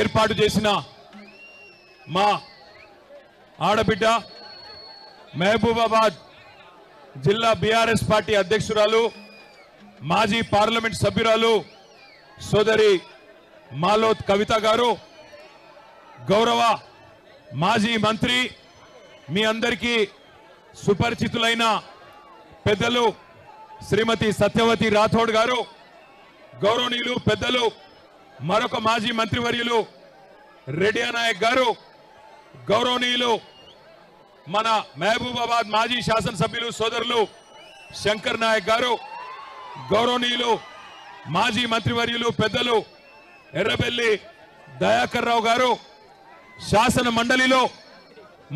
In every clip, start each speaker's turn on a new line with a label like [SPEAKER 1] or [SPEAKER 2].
[SPEAKER 1] ఏర్పాటు చేసిన మా ఆడబిడ్డ మహబూబాబాద్ జిల్లా బీఆర్ఎస్ పార్టీ అధ్యక్షురాలు మాజీ పార్లమెంట్ సభ్యురాలు సోదరి మాలోత్ కవిత గారు, గౌరవ మాజీ మంత్రి మీ అందరికీ సుపరిచితులైన పెద్దలు శ్రీమతి సత్యవతి రాథోడ్ గారు, గౌరవనీయులు పెద్దలు మరొక మాజీ మంత్రివర్యులు రెడ్డి నాయక్ గారు, గౌరవనీయులు మన మహబూబాబాద్ మాజీ శాసనసభ్యులు సోదరులు శంకర్ నాయక్ గారు, గౌరవనీయులు మాజీ మంత్రివర్యులు పెద్దలు ఎర్రబెల్లి దయాకర్ రావు గారు, శాసన మండలిలో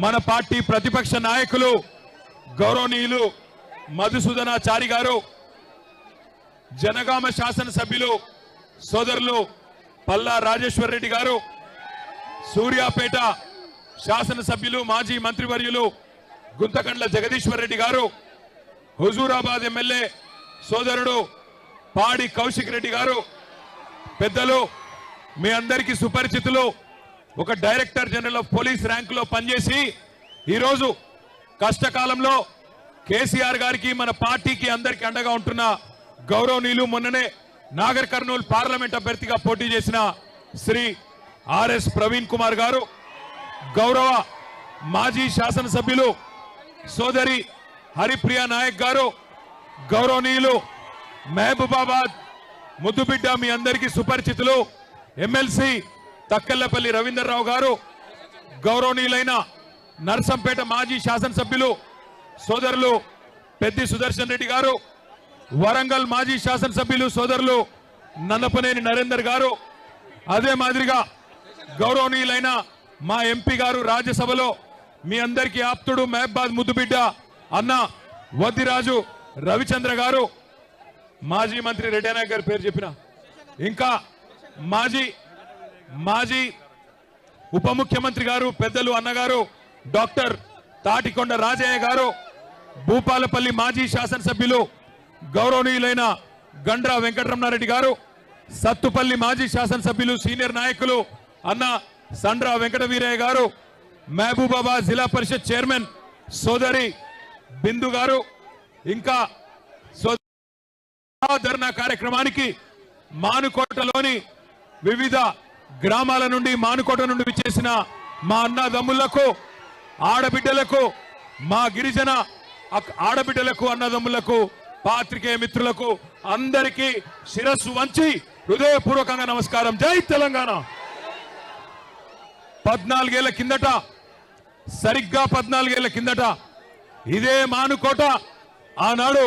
[SPEAKER 1] మన పార్టీ ప్రతిపక్ష నాయకులు గౌరవనీయులు మధుసూదనాచారి గారు, జనగామ శాసనసభ్యులు సోదరులు పల్లా రాజేశ్వర్ రెడ్డి గారు, సూర్యాపేట శాసనసభ్యులు మాజీ మంత్రివర్యులు గుంతకండ్ల జగదీశ్వర్ రెడ్డి గారు, హుజూరాబాద్ ఎమ్మెల్యే సోదరుడు పాడి కౌశిక్ రెడ్డి గారు, పెద్దలు మీ అందరికీ సుపరిచితులు, ఒక డైరెక్టర్ జనరల్ ఆఫ్ పోలీస్ ర్యాంకులో పనిచేసి ఈరోజు కష్టకాలంలో కేసీఆర్ గారికి మన పార్టీకి అందరికీ అండగా ఉంటున్న గౌరవనీయులు మొన్ననే నాగర్ కర్నూలు పార్లమెంట్ అభ్యర్థిగా పోటీ చేసిన శ్రీ ఆర్ఎస్ ప్రవీణ్ కుమార్ గారు, గౌరవ మాజీ శాసనసభ్యులు సోదరి హరిప్రియ నాయక్ గారు, గౌరవనీయులు మహబూబాబాద్ ముద్దుబిడ్డ మీ అందరికీ సుపరిచితులు ఎమ్మెల్సీ తక్కెళ్లపల్లి రవీందర్రావు గారు, గౌరవనీయులైన నర్సంపేట మాజీ శాసనసభ్యులు సోదరులు పెద్ది సుదర్శన్ రెడ్డి గారు, వరంగల్ మాజీ శాసనసభ్యులు సోదరులు నన్నపనేని నరేందర్ గారు, అదే మాదిరిగా గౌరవనీయులైన మా ఎంపీ గారు రాజ్యసభలో మీ అందరికీ ఆప్తుడు మహబాద్ ముద్దుబిడ్డ అన్న వద్దిరాజు రవిచంద్ర గారు, మాజీ మంత్రి రెడ్డి నాయక్ గారి పేరు చెప్పిన, ఇంకా మాజీ ఉప ముఖ్యమంత్రి గారు పెద్దలు అన్నగారు డాక్టర్ తాటికొండ రాజయ్య గారు, భూపాలపల్లి మాజీ శాసనసభ్యులు గౌరవనీయులైన గండ్ర వెంకటరమణారెడ్డి గారు, సత్తుపల్లి మాజీ శాసనసభ్యులు సీనియర్ నాయకులు అన్న సండ్ర వెంకట వీరయ్య గారు, మహబూబాబాద్ జిల్లా పరిషత్ చైర్మన్ సోదరి బిందు గారు, ఇంకా ధర్నా కార్యక్రమానికి మానుకోటలోని వివిధ గ్రామాల నుండి మానుకోట నుండి విచ్చేసిన మా అన్నదమ్ములకు ఆడబిడ్డలకు, మా గిరిజన ఆడబిడ్డలకు అన్నదమ్ములకు పాత్రికేయ మిత్రులకు అందరికీ శిరస్సు వంచి హృదయపూర్వకంగా నమస్కారం. జై తెలంగాణ. 14 ఏళ్ల కిందట, సరిగ్గా 14 ఏళ్ల కిందట ఇదే మానుకోట ఆనాడు